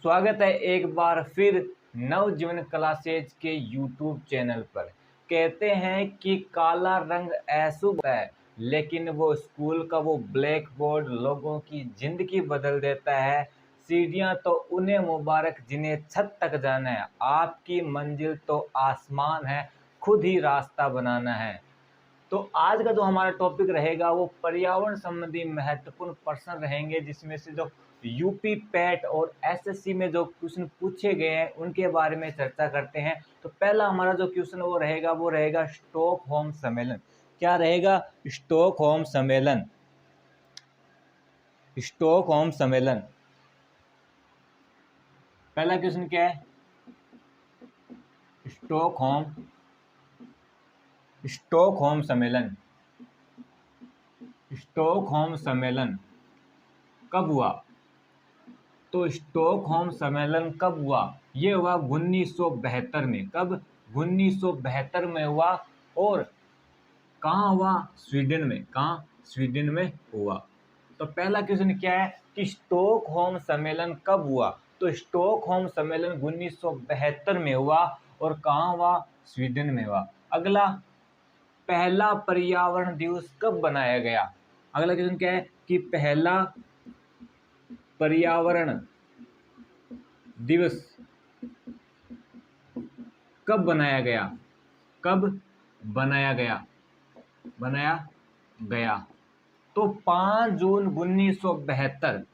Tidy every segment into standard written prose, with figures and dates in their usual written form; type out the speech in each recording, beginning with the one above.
स्वागत है एक बार फिर नवजीवन क्लासेज के यूट्यूब चैनल पर। कहते हैं कि काला रंग अशुभ है, लेकिन वो स्कूल का वो ब्लैक बोर्ड लोगों की जिंदगी बदल देता है। सीढ़ियां तो उन्हें मुबारक जिन्हें छत तक जाना है, आपकी मंजिल तो आसमान है, खुद ही रास्ता बनाना है। तो आज का जो हमारा टॉपिक रहेगा वो पर्यावरण संबंधी महत्वपूर्ण प्रश्न रहेंगे, जिसमें से जो यूपी पैट और एसएससी में जो क्वेश्चन पूछे गए हैं उनके बारे में चर्चा करते हैं। तो पहला हमारा जो क्वेश्चन वो रहेगा स्टॉकहोम सम्मेलन। क्या रहेगा? स्टॉकहोम सम्मेलन। स्टॉकहोम सम्मेलन। पहला क्वेश्चन क्या है? स्टॉकहोम स्टॉकहोम सम्मेलन। स्टॉकहोम सम्मेलन कब हुआ? तो स्टॉकहोम सम्मेलन कब हुआ? ये हुआ 1972 में। कब? 1972 में हुआ। और कहाँ हुआ? स्वीडन में। कहाँ? स्वीडन में हुआ। तो पहला क्वेश्चन क्या है कि स्टॉकहोम सम्मेलन कब हुआ? तो स्टॉकहोम सम्मेलन 1972 में हुआ। और कहाँ हुआ? स्वीडन में हुआ। अगला, पहला पर्यावरण दिवस कब बनाया गया? अगला क्वेश्चन क्या है कि पहला पर्यावरण दिवस कब बनाया गया? कब बनाया गया? बनाया गया तो 5 जून 1972।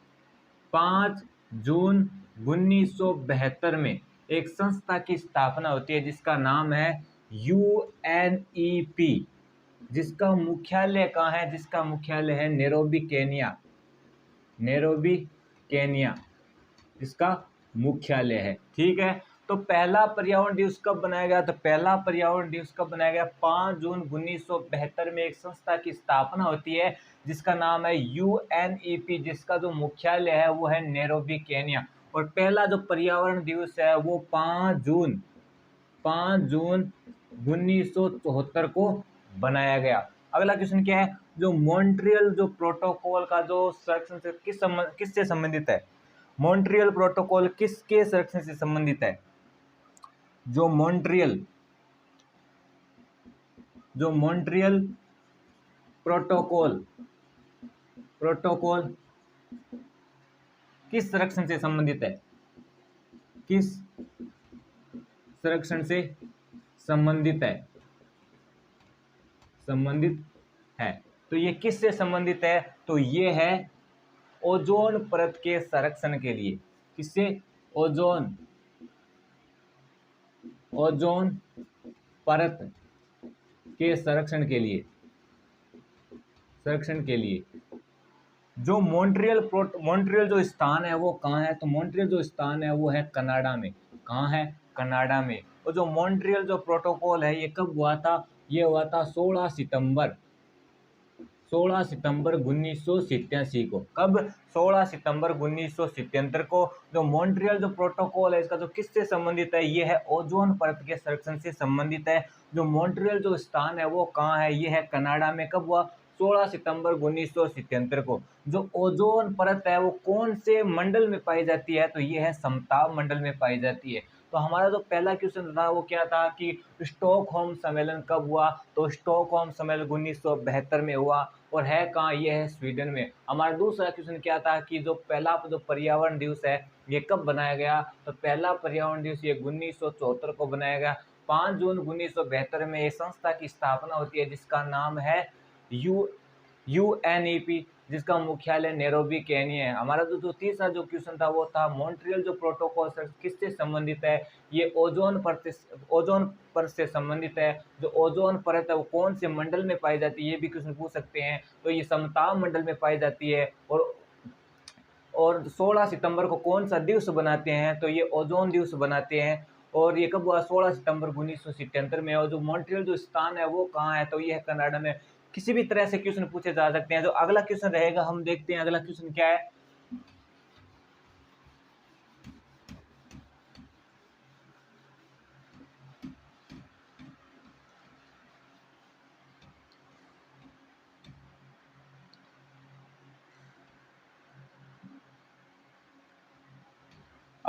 5 जून 1972 में एक संस्था की स्थापना होती है जिसका नाम है यूएनईपी। जिसका मुख्यालय कहाँ है? जिसका मुख्यालय है नैरोबी, केन्या। नैरोबी, केन्या इसका मुख्यालय है। ठीक है। तो पहला पर्यावरण दिवस कब बनाया गया? तो पहला पर्यावरण दिवस कब बनाया गया? 5 जून 1972 में एक संस्था की स्थापना होती है जिसका नाम है यूएनईपी, जिसका जो मुख्यालय है वो है नैरोबी, केन्या। और पहला जो पर्यावरण दिवस है वो 5 जून 1974 को बनाया गया। अगला क्वेश्चन क्या है? जो मॉन्ट्रियल जो प्रोटोकॉल का जो संरक्षण से किससे संबंधित है? मॉन्ट्रियल प्रोटोकॉल किसके संरक्षण से संबंधित है? जो मॉन्ट्रियल प्रोटोकॉल किस संरक्षण से संबंधित है? किस संरक्षण से संबंधित है? तो ये किससे संबंधित है? तो ये है ओजोन परत के संरक्षण के लिए। किससे? ओजोन परत के संरक्षण के लिए। जो मॉन्ट्रियल जो स्थान है वो कहाँ है? तो मॉन्ट्रियल जो स्थान है वो है कनाडा में। कहाँ है? कनाडा में। और जो मॉन्ट्रियल जो प्रोटोकॉल है ये कब हुआ था? ये हुआ था 16 सितंबर 1987 को। कब? 16 सितंबर 1977 को। जो मॉन्ट्रियल जो प्रोटोकॉल है इसका जो किससे संबंधित है? ये है ओजोन परत के संरक्षण से संबंधित है। जो मॉन्ट्रियल जो स्थान है वो कहाँ है? ये है कनाडा में। कब हुआ? 16 सितंबर 1977 को। जो ओजोन परत है वो कौन से मंडल में पाई जाती है? तो ये है समताप मंडल में पाई जाती है। तो हमारा जो पहला क्वेश्चन था वो क्या था कि स्टॉकहोम सम्मेलन कब हुआ? तो स्टॉकहोम सम्मेलन 1972 में हुआ। और है कहाँ? ये है स्वीडन में। हमारा दूसरा क्वेश्चन क्या था कि जो पहला जो पर्यावरण दिवस है ये कब बनाया गया? तो पहला पर्यावरण दिवस ये 1974 को बनाया गया। 5 जून 1972 में एक संस्था की स्थापना होती है जिसका नाम है यूएनईपी, जिसका मुख्यालय नैरोबी, केन्या है। हमारा जो तीसरा जो क्वेश्चन था वो था मॉन्ट्रियल जो प्रोटोकॉल किससे संबंधित है? ये ओजोन परत से संबंधित है। जो ओजोन परत है वो कौन से मंडल में पाई जाती है? ये भी क्वेश्चन पूछ सकते हैं। तो ये समताप मंडल में पाई जाती है। और 16 सितंबर को कौन सा दिवस बनाते हैं? तो ये ओजोन दिवस बनाते हैं। और ये कब हुआ? 16 सितंबर 1977 में। और जो मॉन्ट्रियल जो स्थान है वो कहाँ है? तो ये है कनाडा में। किसी भी तरह से क्वेश्चन पूछे जा सकते हैं। जो अगला क्वेश्चन रहेगा हम देखते हैं। अगला क्वेश्चन क्या है?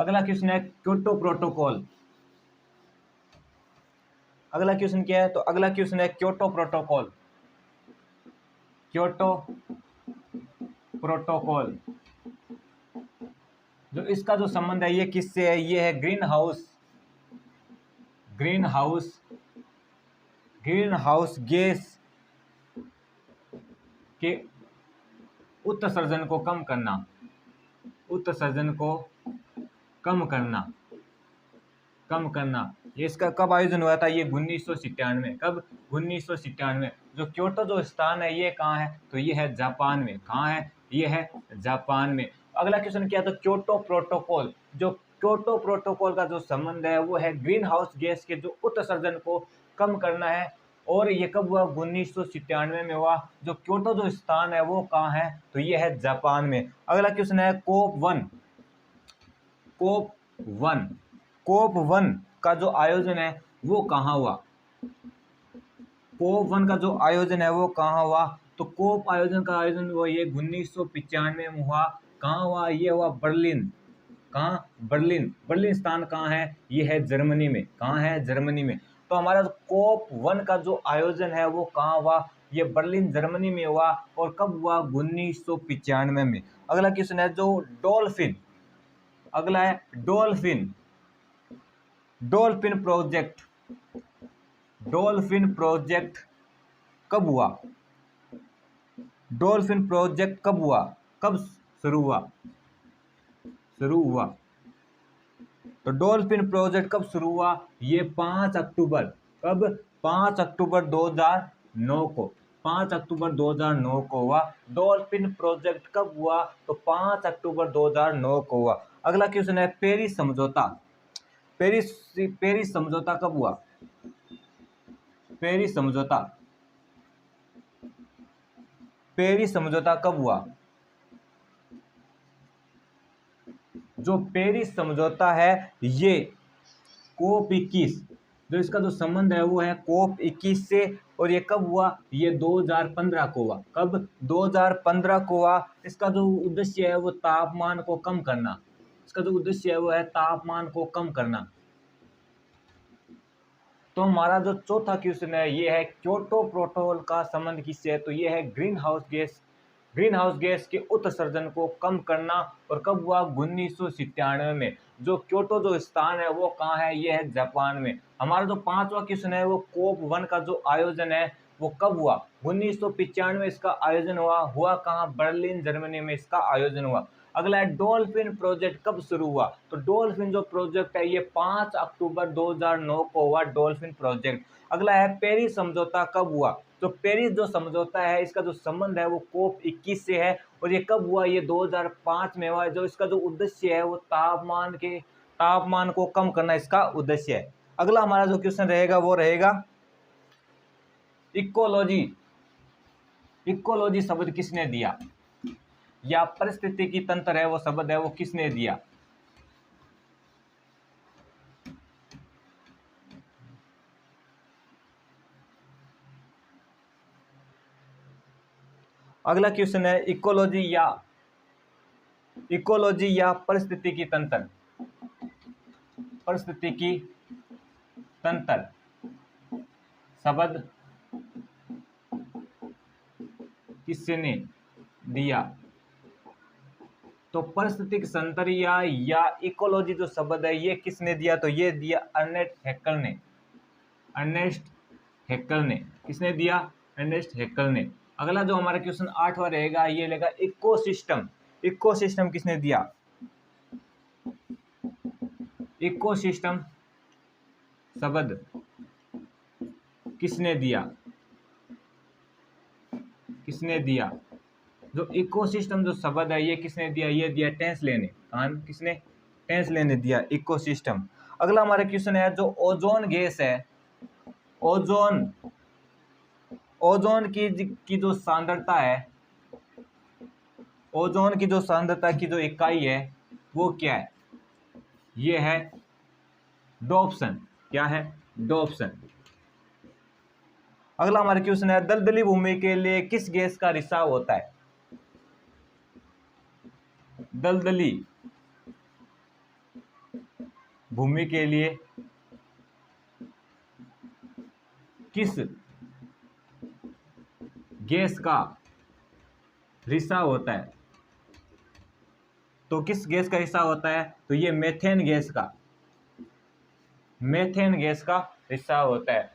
अगला क्वेश्चन है क्योटो प्रोटोकॉल। अगला क्वेश्चन क्या है, तो अगला क्वेश्चन है क्योटो प्रोटोकॉल। क्योटो प्रोटोकॉल जो इसका जो संबंध है ये किससे है, ये है ग्रीन हाउस गैस के उत्सर्जन को कम करना, उत्सर्जन को कम करना। ये इसका कब आयोजन हुआ था, ये 1997। कब, 1997। जो क्योटो जो स्थान है ये कहाँ है, तो ये है जापान में। कहाँ है, ये है जापान में। अगला क्वेश्चन क्या था, क्योटो प्रोटोकॉल। जो क्योटो प्रोटोकॉल का जो संबंध है वो है ग्रीन हाउस गैस के जो उत्सर्जन को कम करना है। और ये कब हुआ, 1997 में हुआ। जो क्योटो जो स्थान है वो कहाँ है, तो ये है जापान में। अगला क्वेश्चन है कोप वन का जो आयोजन है वो कहाँ हुआ। कोप वन का जो आयोजन है वो कहाँ हुआ, तो कोप आयोजन का आयोजन हुआ ये 1995 में हुआ। कहाँ हुआ, ये हुआ बर्लिन। कहाँ, बर्लिन स्थान कहाँ है, ये है जर्मनी में। कहाँ है, जर्मनी में। तो हमारा कोप वन का जो आयोजन है वो कहाँ हुआ, ये बर्लिन जर्मनी में हुआ। और कब हुआ, 1995 में। अगला क्वेश्चन है जो डॉल्फिन। अगला है डॉल्फिन प्रोजेक्ट कब हुआ, डॉल्फिन प्रोजेक्ट कब हुआ, कब शुरू हुआ। तो डॉल्फिन प्रोजेक्ट कब शुरू हुआ, ये 5 अक्टूबर। कब, 5 अक्टूबर 2009 को। 5 अक्टूबर 2009 को हुआ। डॉल्फिन प्रोजेक्ट कब हुआ, तो 5 अक्टूबर 2009 को हुआ। अगला क्वेश्चन है पेरिस समझौता। पेरिस समझौता कब हुआ, पेरिस समझौता कब हुआ। जो पेरिस समझौता है ये कोप 21, जो इसका जो संबंध है वो है कोप 21 से। और ये कब हुआ, ये 2015 को हुआ। कब, 2015 को हुआ। इसका जो उद्देश्य है वो तापमान को कम करना। इसका जो उद्देश्य है वो है तापमान को कम करना। तो हमारा जो चौथा क्वेश्चन है ये है क्योटो प्रोटोकॉल का संबंध किससे है, तो ये है ग्रीन हाउस गैस के उत्सर्जन को कम करना। और कब हुआ, 1997 में। जो क्योटो जो स्थान है वो कहाँ है, ये है जापान में। हमारा जो पांचवा क्वेश्चन है वो कोप वन का जो आयोजन है वो कब हुआ, 1995 में इसका आयोजन हुआ कहाँ, बर्लिन जर्मनी में इसका आयोजन हुआ। अगला है डॉल्फिन प्रोजेक्ट कब शुरू हुआ, तो डॉल्फिन जो प्रोजेक्ट है ये 5 अक्टूबर 2009 को हुआ, डॉल्फिन प्रोजेक्ट। अगला है पेरिस समझौता कब हुआ, तो पेरिस जो समझौता है इसका जो संबंध है वो कोप 21 से है। और ये कब हुआ, ये 2005 में हुआ। जो इसका जो उद्देश्य है वो तापमान को कम करना इसका उद्देश्य है। अगला हमारा जो क्वेश्चन रहेगा वो रहेगा इकोलॉजी शब्द किसने दिया, या परिस्थितिकी तंत्र है वो शब्द है वो किसने दिया। अगला क्वेश्चन है इकोलॉजी या परिस्थितिकी तंत्र शब्द किसने दिया। तो परिस्थितिक तंत्र या इकोलॉजी जो शब्द है ये किसने दिया, तो ये दिया अर्नेस्ट हैक्कल ने। किसने दिया, अर्नेस्ट हैक्कल ने। अगला जो हमारा क्वेश्चन 8वां रहेगा ये लेगा इकोसिस्टम किसने दिया, इकोसिस्टम शब्द किसने दिया। जो इकोसिस्टम जो शब्द है ये किसने दिया, ये दिया टेंसले ने। किसने, टेंसले ने दिया इकोसिस्टम। अगला हमारा क्वेश्चन है जो ओजोन गैस है, ओजोन की जो सांद्रता है, ओजोन की जो सांद्रता की जो इकाई है वो क्या है, ये है डॉप्सन। क्या है, डॉप्सन। अगला हमारा क्वेश्चन है दलदली भूमि के लिए किस गैस का रिसाव होता है, दलदली भूमि के लिए किस गैस का रिसाव होता है? तो किस गैस का रिसाव होता है? तो ये मीथेन गैस का रिसाव होता है।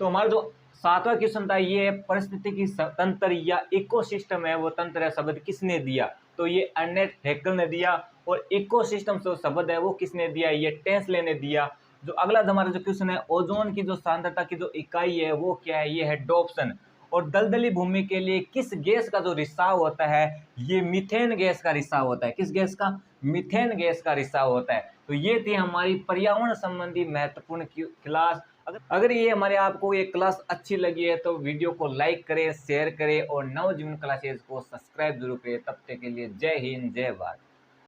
तो हमारा जो सातवां क्वेश्चन था ये है परिस्थितिकी तंत्र या इकोसिस्टम है वो तंत्र है शब्द किसने दिया? तो ये अर्नेस्ट हैकेल ने दिया। और इकोसिस्टम जो शब्द है वो किसने दिया? ये टेस्ले ने दिया। जो अगला हमारा जो क्वेश्चन है ओजोन की जो सांद्रता की जो इकाई है वो क्या है? ये है डॉप्सन। और दलदली भूमि के लिए किस गैस का जो रिसाव होता है? ये मीथेन गैस का रिसाव होता है। किस गैस का? मीथेन गैस का रिसाव होता है। तो ये थी हमारी पर्यावरण संबंधी महत्वपूर्ण क्लास। अगर ये हमारे आपको ये क्लास अच्छी लगी है तो वीडियो को लाइक करें, शेयर करें और नवजीवन क्लासेस को सब्सक्राइब जरूर करें। तब तक के लिए जय हिंद, जय भारत।